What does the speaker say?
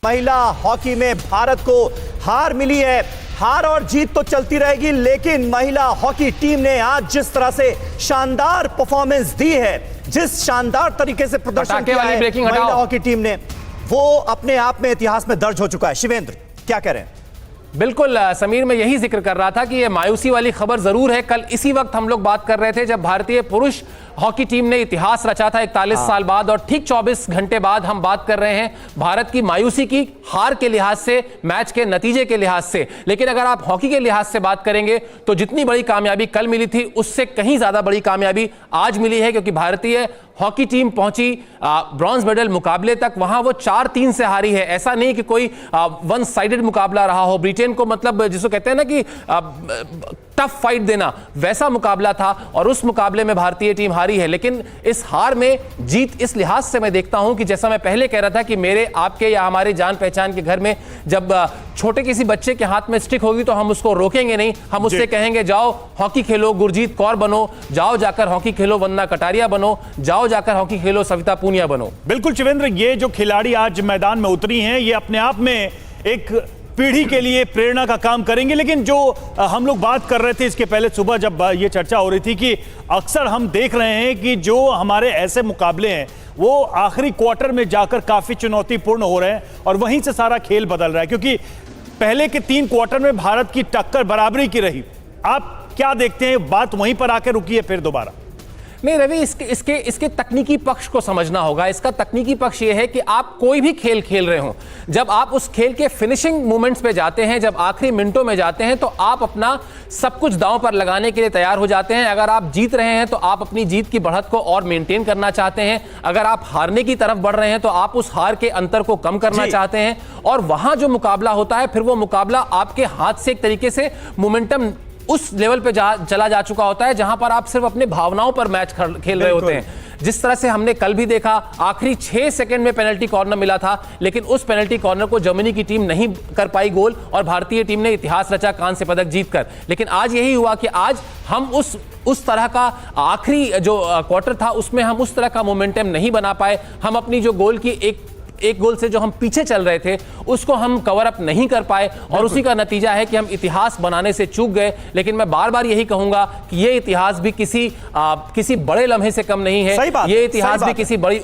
महिला हॉकी में भारत को हार मिली है। हार और जीत तो चलती रहेगी, लेकिन महिला हॉकी टीम ने आज जिस तरह से शानदार परफॉर्मेंस दी है, जिस शानदार तरीके से प्रदर्शन किया है महिला हॉकी टीम ने, वो अपने आप में इतिहास में दर्ज हो चुका है। शिवेंद्र, क्या कह रहे हैं? बिल्कुल समीर, मैं यही जिक्र कर रहा था कि ये मायूसी वाली खबर जरूर है। कल इसी वक्त हम लोग बात कर रहे थे जब भारतीय पुरुष हॉकी टीम ने इतिहास रचा था 41 साल बाद, और ठीक 24 घंटे बाद हम बात कर रहे हैं भारत की मायूसी की, हार के लिहाज से, मैच के नतीजे के लिहाज से। लेकिन अगर आप हॉकी के लिहाज से बात करेंगे तो जितनी बड़ी कामयाबी कल मिली थी उससे कहीं ज्यादा बड़ी कामयाबी आज मिली है, क्योंकि भारतीय हॉकी टीम पहुंची ब्रॉन्ज मेडल मुकाबले तक। वहां वो 4-3 से हारी है। ऐसा नहीं कि कोई वन साइडेड मुकाबला रहा हो, ब्रिटेन को मतलब जिसको कहते हैं ना कि टफ फाइट देना, वैसा मुकाबला था और उस मुकाबले में भारतीय टीम हारी है। लेकिन इस हार में जीत इस लिहाज से मैं देखता हूं कि जैसा मैं पहले कह रहा था कि मेरे आपके या हमारे जान पहचान के घर में जब छोटे किसी बच्चे के हाथ में स्टिक होगी तो हम उसको रोकेंगे नहीं, हम उससे कहेंगे जाओ हॉकी खेलो, गुरजीत कौर बनो, जाओ जाकर हॉकी खेलो, वंदना कटारिया बनो, जाओ जाकर हॉकी खेलो, सविता पूनिया बनो। बिल्कुल शिवेंद्र, ये जो खिलाड़ी आज मैदान में उतरी हैं, ये अपने आप में एक पीढ़ी के लिए प्रेरणा का काम करेंगे। लेकिन जो हम लोग बात कर रहे थे इसके पहले सुबह जब ये चर्चा हो रही थी कि अक्सर हम देख रहे हैं कि जो हमारे ऐसे मुकाबले हैं वो आखिरी क्वार्टर में जाकर काफी चुनौतीपूर्ण हो रहे हैं और वहीं से सारा खेल बदल रहा है, क्योंकि पहले के 3 क्वार्टर में भारत की टक्कर बराबरी की रही। आप क्या देखते हैं, बात वहीं पर आकर रुकी है फिर दोबारा? नहीं रवि, इसके तकनीकी पक्ष को समझना होगा। इसका तकनीकी पक्ष यह है कि आप कोई भी खेल खेल रहे हो, जब आप उस खेल के फिनिशिंग मोमेंट्स पे जाते हैं, जब आखिरी मिनटों में जाते हैं, तो आप अपना सब कुछ दांव पर लगाने के लिए तैयार हो जाते हैं। अगर आप जीत रहे हैं तो आप अपनी जीत की बढ़त को और मेंटेन करना चाहते हैं, अगर आप हारने की तरफ बढ़ रहे हैं तो आप उस हार के अंतर को कम करना चाहते हैं। और वहां जो मुकाबला होता है, फिर वो मुकाबला आपके हाथ से एक तरीके से मोमेंटम उस लेवल पे चला जा चुका होता है जहां पर आप सिर्फ अपने भावनाओं पर मैच खेल रहे होते हैं। जिस तरह से हमने कल भी देखा, आखिरी 6 सेकंड में पेनल्टी कॉर्नर मिला था, लेकिन उस पेनल्टी कॉर्नर को जर्मनी की टीम नहीं कर पाई गोल और भारतीय टीम ने इतिहास रचा कांस्य पदक जीतकर। लेकिन आज यही हुआ कि आज हम उस तरह का आखिरी जो क्वार्टर था उसमें हम उस तरह का मोमेंटम नहीं बना पाए। हम अपनी जो गोल की एक गोल से जो हम पीछे चल रहे थे उसको हम कवर अप नहीं कर पाए, और उसी का नतीजा है कि हम इतिहास बनाने से चूक गए। लेकिन मैं बार बार यही कहूंगा कि ये इतिहास भी किसी बड़े लम्हे से कम नहीं है। ये इतिहास भी किसी बड़ी